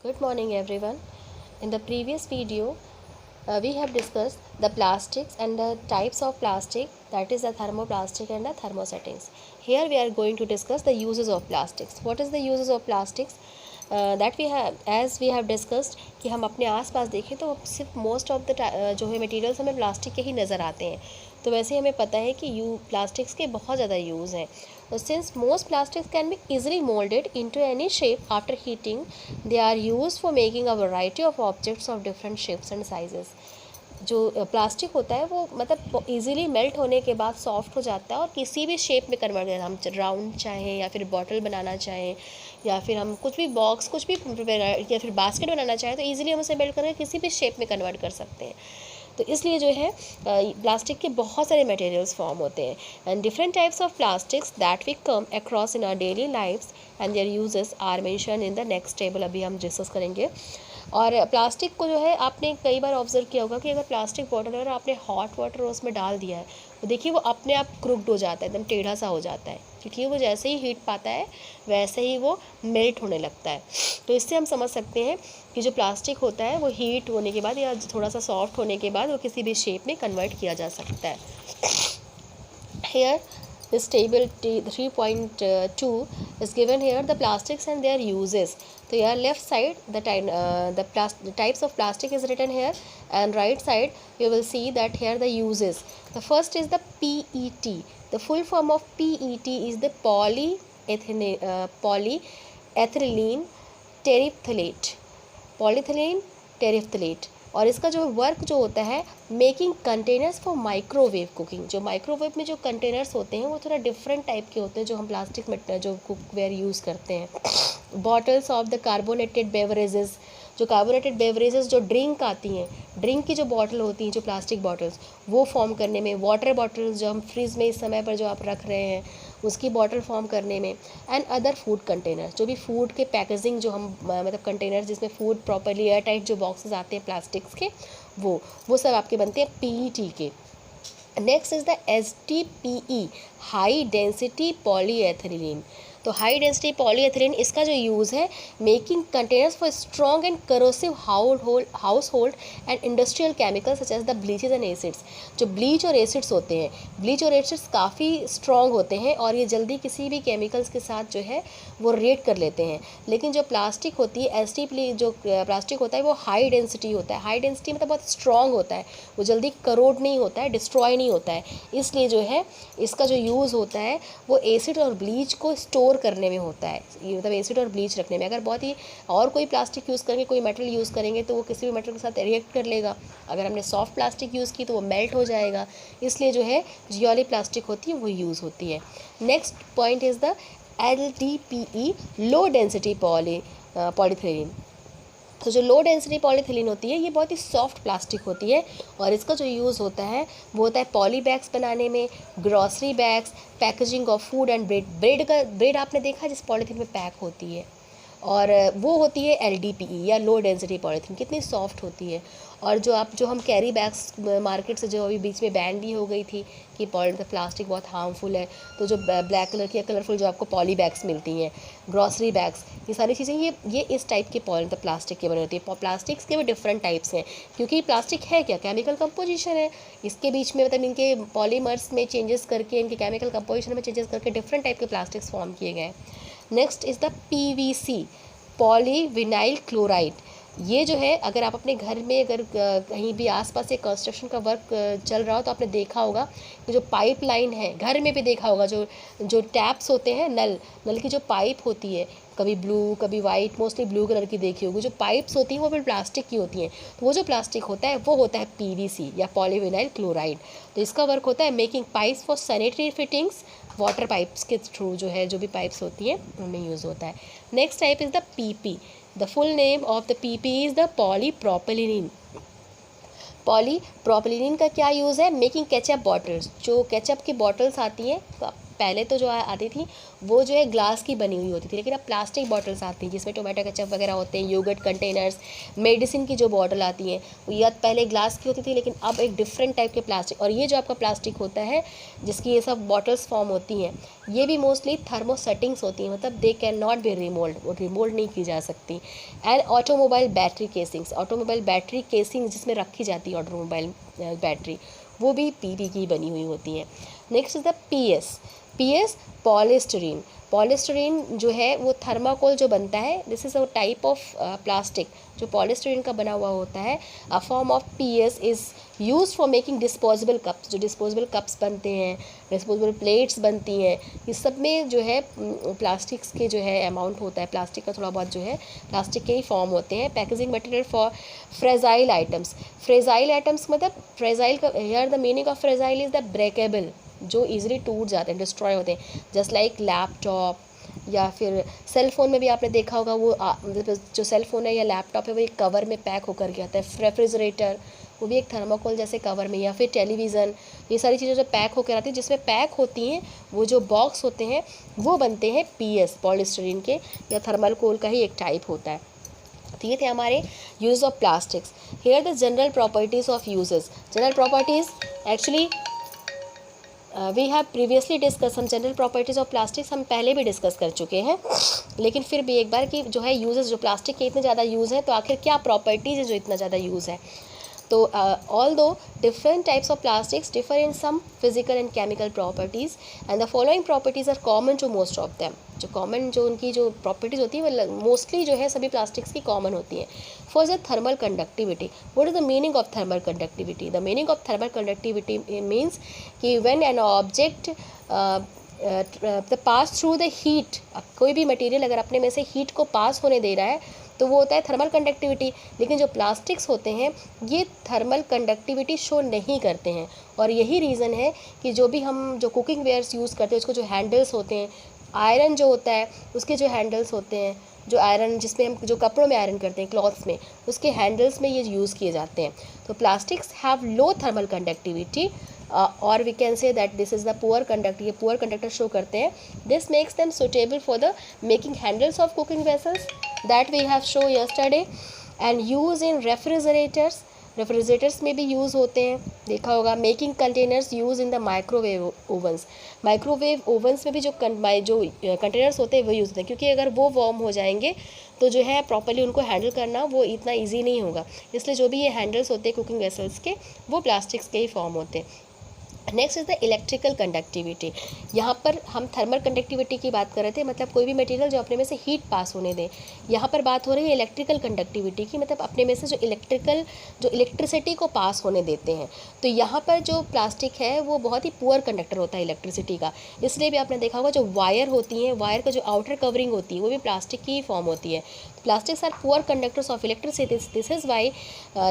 Good morning everyone. In the previous video, we have discussed the plastics and the types of plastic, that is the thermoplastic and the thermosettings. Here we are going to discuss the uses of plastics. What is the uses of plastics? That we have, as we have discussed कि हम अपने आसपास देखें तो सिर्फ most of the जो है materials हमें प्लास्टिक के ही नज़र आते हैं। तो वैसे हमें पता है कि प्लास्टिक्स के बहुत ज़्यादा यूज़ हैं। Since most plastics can be easily molded into any shape after heating, they are used for making a variety of objects of different shapes and sizes. जो प्लास्टिक होता है वो मतलब इजीली मेल्ट होने के बाद सॉफ्ट हो जाता है और किसी भी शेप में कन्वर्ट कर, हम राउंड चाहें या फिर बॉटल बनाना चाहें या फिर हम कुछ भी बॉक्स कुछ भी या फिर बास्केट बनाना चाहें तो इजीली हम उसे मेल्ट करके किसी भी शेप में कन्वर्ट कर सकते हैं। तो इसलिए जो है प्लास्टिक के बहुत सारे मटेरियल्स फॉर्म होते हैं and different types of plastics that we come across in our daily lifes and their uses are mention in the next table. अभी हम डिस्कस करेंगे। और प्लास्टिक को जो है आपने कई बार ऑब्जर्व किया होगा कि अगर प्लास्टिक बॉटल अगर आपने हॉट वाटर उसमें डाल दिया है तो देखिए वो अपने आप क्रुक्ड हो जाता है, एकदम टेढ़ा सा हो जाता है, क्योंकि वो जैसे ही हीट पाता है वैसे ही वो मेल्ट होने लगता है। तो इससे हम समझ सकते हैं कि जो प्लास्टिक होता है वो हीट होने के बाद या थोड़ा सा सॉफ्ट होने के बाद वो किसी भी शेप में कन्वर्ट किया जा सकता है। Here this table 3.2 is given here the plastics and their uses. So here left side the types of plastic is written here, and right side you will see that here the uses. The first is the PET. The full form of PET is the polyethylene terephthalate. Polyethylene terephthalate। और इसका जो work जो होता है making containers for microwave cooking. जो microwave में जो containers होते हैं वो थोड़ा डिफरेंट टाइप के होते हैं जो हम प्लास्टिक में जो कुकवेयर यूज़ करते हैं। Bottles of the carbonated beverages. जो कार्बोनेटेड बेवरेजेस जो ड्रिंक आती हैं, ड्रिंक की जो बॉटल होती हैं जो प्लास्टिक बॉटल्स वो फॉर्म करने में, वाटर बॉटल्स जो हम फ्रिज में इस समय पर जो आप रख रहे हैं उसकी बॉटल फॉर्म करने में, एंड अदर फूड कंटेनर जो भी फूड के पैकेजिंग जो हम मतलब कंटेनर जिसमें फूड प्रॉपरली एयर टाइट जो बॉक्सेस आते हैं प्लास्टिक्स के वो सब आपके बनते हैं पीईटी के। Next is the HDPE, high density polyethylene. तो हाई डेंसिटी पॉलीएथिलीन इसका जो यूज़ है making containers for strong and corrosive household and industrial chemicals such as the bleaches and acids. जो ब्लीच और एसिड्स होते हैं, bleach और acids काफ़ी स्ट्रॉन्ग होते हैं और ये जल्दी किसी भी केमिकल्स के साथ जो है वो रिएक्ट कर लेते हैं। लेकिन जो प्लास्टिक होती है HDPE जो प्लास्टिक होता है वो हाई डेंसिटी होता है। हाई डेंसिटी मतलब बहुत स्ट्रॉन्ग होता है, वो जल्दी करोड नहीं होता है, डिस्ट्रॉय नहीं होता है। इसलिए जो है इसका जो यूज़ होता है वो एसिड और ब्लीच को स्टोर करने में होता है। ये मतलब एसिड और ब्लीच रखने में। अगर बहुत ही और कोई प्लास्टिक यूज़ करेंगे, कोई मेटल यूज़ करेंगे तो वो किसी भी मेटल के साथ रिएक्ट कर लेगा। अगर हमने सॉफ्ट प्लास्टिक यूज़ की तो वो मेल्ट हो जाएगा। इसलिए जो है ये वाली प्लास्टिक होती है वो यूज़ होती है। Next point is the LDPE, low density polyethylene. तो जो लो डेंसिटी पॉलीथिलीन होती है ये बहुत ही सॉफ्ट प्लास्टिक होती है और इसका जो यूज़ होता है वो होता है पॉली बैग्स बनाने में, grocery bags, packaging of food and bread आपने देखा जिस पॉलीथीन में पैक होती है, और वो होती है LDPE या लो डेंसिटी पॉलीथीन। कितनी सॉफ्ट होती है। और जो हम कैरी बैग्स मार्केट से जो अभी बीच में बैन भी हो गई थी कि प्लास्टिक बहुत हार्मफुल है, तो जो ब्लैक कलर की या कलरफुल जो आपको पॉली बैग्स मिलती हैं, ग्रॉसरी बैग्स, ये सारी चीज़ें ये इस टाइप के प्लास्टिक के बने होती है। प्लास्टिक्स के भी डिफरेंट टाइप्स हैं क्योंकि प्लास्टिक है क्या, केमिकल कंपोजिशन है। इसके बीच में मतलब इनके पॉलीमर्स में चेंजेस करके, इनके केमिकल कंपोजिशन में चेंजेस करके डिफरेंट टाइप के प्लास्टिक्स फॉर्म किए गए हैं। Next is the PVC, polyvinyl chloride. ये जो है अगर आप अपने घर में अगर कहीं भी आसपास एक कंस्ट्रक्शन का वर्क चल रहा हो तो आपने देखा होगा कि जो पाइप लाइन है, घर में भी देखा होगा, जो टैप्स होते हैं, नल की जो पाइप होती है, कभी ब्लू कभी वाइट, मोस्टली ब्लू कलर की देखी होगी, जो पाइप्स होती हैं वो भी प्लास्टिक की होती हैं। तो वो जो प्लास्टिक होता है वो होता है PVC या पॉलीविनाइल क्लोराइड। तो इसका वर्क होता है making pipes for sanitary fittings, water pipes के थ्रू जो है जो भी पाइप्स होती हैं उनमें यूज़ होता है। Next type is the PP। The full name of the PP is the polypropylene। Polypropylene का क्या यूज़ है, मेकिंग केचप बॉटल्स। जो केचप की बॉटल्स आती हैं पहले तो जो आती थी वो जो है ग्लास की बनी हुई होती थी, लेकिन अब प्लास्टिक बॉटल्स आती हैं जिसमें टोमेटो केचप वगैरह होते हैं, योगर्ट कंटेनर्स, मेडिसिन की जो बॉटल आती हैं वो या पहले ग्लास की होती थी, लेकिन अब एक डिफरेंट टाइप के प्लास्टिक। और ये जो आपका प्लास्टिक होता है जिसकी ये सब बॉटल्स फॉर्म होती हैं, ये भी मोस्टली थर्मोसेटिंग्स होती हैं, मतलब they can not be remould, वो रिमोल्ड नहीं की जा सकती। And automobile battery casings, automobile battery casing जिसमें रखी जाती है ऑटोमोबाइल बैटरी, वो भी पीपी की बनी हुई होती हैं। Next is the PS polystyrene. Polystyrene जो है वो थर्माकोल जो बनता है, this is a type of plastic जो पॉलिस्टरीन का बना हुआ होता है। A form of PS is use for making disposable cups, जो डिस्पोजेबल कप्स बनते हैं, डिस्पोजेबल प्लेट्स बनती हैं, इस सब में जो है प्लास्टिक्स के जो है अमाउंट होता है, प्लास्टिक का थोड़ा बहुत जो है प्लास्टिक के ही फॉर्म होते हैं। Packaging material for fragile items, fragile items मतलब फ्रेजाइल का here the meaning of fragile is the breakable, जो ईजिली टूट जाते हैं, डिस्ट्रॉय होते हैं, जस्ट लाइक लैपटॉप या फिर सेल फ़ोन में भी आपने देखा होगा वो जो सेल फ़ोन है या लैपटॉप है वो एक कवर में पैक होकर के आता है। रेफ्रिजरेटर वो भी एक थर्माकोल जैसे कवर में, या फिर टेलीविज़न, ये सारी चीज़ें जो पैक होकर आती हैं जिसमें पैक होती हैं वो जो बॉक्स होते हैं वो बनते हैं पीएस पॉलिस्टरीन के या थर्माकोल का ही एक टाइप होता है। तो ये थे हमारे use of plastics. Here the general properties of uses. General properties actually we have previously discuss some general properties of plastics, हम पहले भी डिस्कस कर चुके हैं, लेकिन फिर भी एक बार कि जो है यूजेस, जो प्लास्टिक के इतने ज़्यादा यूज़ हैं तो आखिर क्या प्रॉपर्टीज़ है जो इतना ज़्यादा यूज़ है। तो although different types of plastics differ in some physical and chemical properties and the following properties are common to most of them, जो कॉमन जो उनकी जो प्रॉपर्टीज़ होती है वो मोस्टली जो है सभी प्लास्टिक्स की कॉमन होती हैं। First the thermal conductivity. What is the meaning of thermal conductivity? The meaning of thermal conductivity means कि when an object the pass through the heat, कोई भी मटेरियल अगर अपने में से हीट को पास होने दे रहा है तो वो होता है थर्मल कंडक्टिविटी। लेकिन जो प्लास्टिक्स होते हैं ये थर्मल कंडक्टिविटी शो नहीं करते हैं, और यही रीज़न है कि जो भी हम जो कुकिंग वेयर्स यूज़ करते हैं उसको जो हैंडल्स होते हैं, आयरन जो होता है उसके जो हैंडल्स होते हैं, जो आयरन जिसमें हम जो कपड़ों में आयरन करते हैं क्लॉथ्स में, उसके हैंडल्स में ये यूज़ किए जाते हैं। तो plastics have low thermal conductivity और we can say that this is the poor conductor, ये पुअर कंडक्टर शो करते हैं। This makes them suitable for the making handles of cooking vessels that we have show yesterday and use in refrigerators, refrigerators में भी use होते हैं, देखा होगा। Making containers use in the microwave ovens, microwave ovens में भी जो containers होते हैं वो यूज़ होते हैं, क्योंकि अगर वो वार्म हो जाएंगे तो जो है प्रॉपर्ली उनको हैंडल करना वो इतना ईजी नहीं होगा, इसलिए जो भी ये हैंडल्स होते हैं कुकिंग वेसल्स के वो प्लास्टिक्स के ही फॉर्म होते हैं। Next is the electrical conductivity. यहाँ पर हम थर्मल कंडक्टिविटी की बात कर रहे थे, मतलब कोई भी मटेरियल जो अपने में से हीट पास होने दे। यहाँ पर बात हो रही है इलेक्ट्रिकल कंडक्टिविटी की, मतलब अपने में से जो इलेक्ट्रिसिटी को पास होने देते हैं। तो यहाँ पर जो प्लास्टिक है वो बहुत ही पुअर कंडक्टर होता है इलेक्ट्रिसिटी का, इसलिए भी आपने देखा होगा जो वायर होती हैं, वायर का जो आउटर कवरिंग होती है वो भी प्लास्टिक की ही फॉर्म होती है। Plastics are poor conductors of electricity. This is why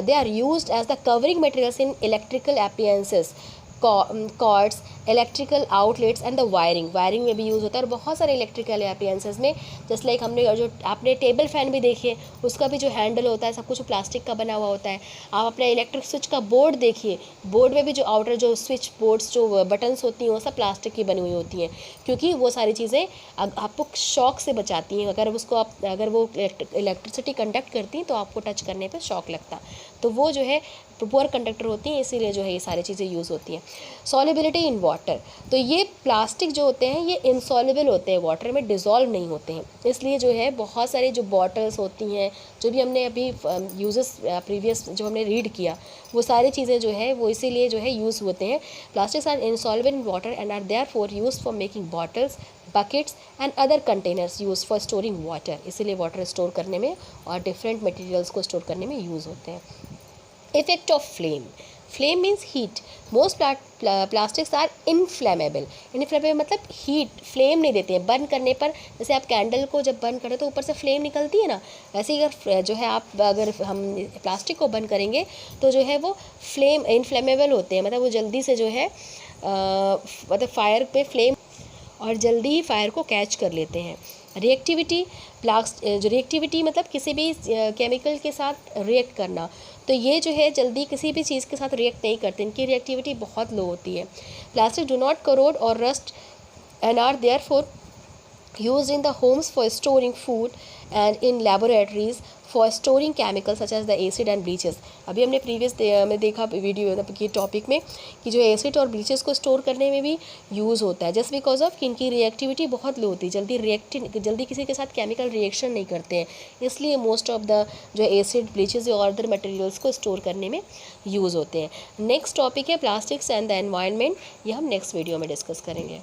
they are used as the covering materials in electrical appliances, cords, electrical outlets and the wiring में भी यूज़ होता है। और बहुत सारे इलेक्ट्रिकल अप्लायंसेस में जस्ट लाइक हमने जो आपने टेबल फैन भी देखिए उसका भी जो हैंडल होता है सब कुछ प्लास्टिक का बना हुआ होता है। आप अपने इलेक्ट्रिक स्विच का बोर्ड देखिए, बोर्ड में भी जो आउटर जो स्विच बोर्ड्स जो बटन्स होती हैं वो सब प्लास्टिक की बनी हुई होती हैं, क्योंकि वो सारी चीज़ें आपको शॉक से बचाती हैं। अगर वो इलेक्ट्रिसिटी कंडक्ट करती हैं तो आपको टच करने पर शॉक लगता, तो वो जो है पुअर कंडक्टर होती हैं, इसीलिए जो है ये सारी चीज़ें यूज़ होती हैं। सॉल्युबिलिटी इन वाटर, तो ये प्लास्टिक जो होते हैं ये इनसॉल्युबल होते हैं, वाटर में डिज़ोल्व नहीं होते हैं, इसलिए जो है बहुत सारी जो बॉटल्स होती हैं, जो भी हमने अभी यूजेस प्रीवियस जो हमने रीड किया वो सारी चीज़ें जो है वो इसीलिए जो है यूज़ होते हैं। Plastics are insoluble in water and are therefore used for making bottles, buckets and other containers use for storing water, इसीलिए वाटर स्टोर करने में और डिफरेंट मटेरियल्स को स्टोर करने में यूज़ होते हैं। Effect of flame. Flame means heat. Most plastics are inflammable. Inflammable मतलब हीट, फ्लेम नहीं देते हैं बर्न करने पर। जैसे आप कैंडल को जब बर्न करें तो ऊपर से फ्लेम निकलती है ना, वैसे ही अगर जो है अगर हम प्लास्टिक को बर्न करेंगे तो जो है वो फ्लेम इनफ्लेमेबल होते हैं, मतलब वो जल्दी से जो है मतलब फायर पे फ्लेम और जल्दी ही फायर को कैच कर लेते हैं। रिएक्टिविटी, जो रिएक्टिविटी मतलब किसी भी केमिकल के साथ रिएक्ट करना, तो ये जो है जल्दी किसी भी चीज़ के साथ रिएक्ट नहीं करते, इनकी रिएक्टिविटी बहुत लो होती है। प्लास्टिक डू नॉट करोड और rust and are therefore used in the homes for storing food and in laboratories for storing chemicals such as the acid and bleaches. अभी हमने प्रीवियस में देखा वीडियो ये टॉपिक में कि जो एसिड और ब्लीचेस को स्टोर करने में भी यूज़ होता है, जस्ट बिकॉज ऑफ कि इनकी रिएक्टिविटी बहुत लो होती है, जल्दी किसी के साथ केमिकल रिएक्शन नहीं करते हैं, इसलिए मोस्ट ऑफ द जो एसिड ब्लीचेस और अदर मटेरियल्स को स्टोर करने में यूज़ होते हैं. नेक्स्ट टॉपिक है प्लास्टिक्स एंड द एनवायरनमेंट, ये हम नेक्स्ट वीडियो में डिस्कस करेंगे.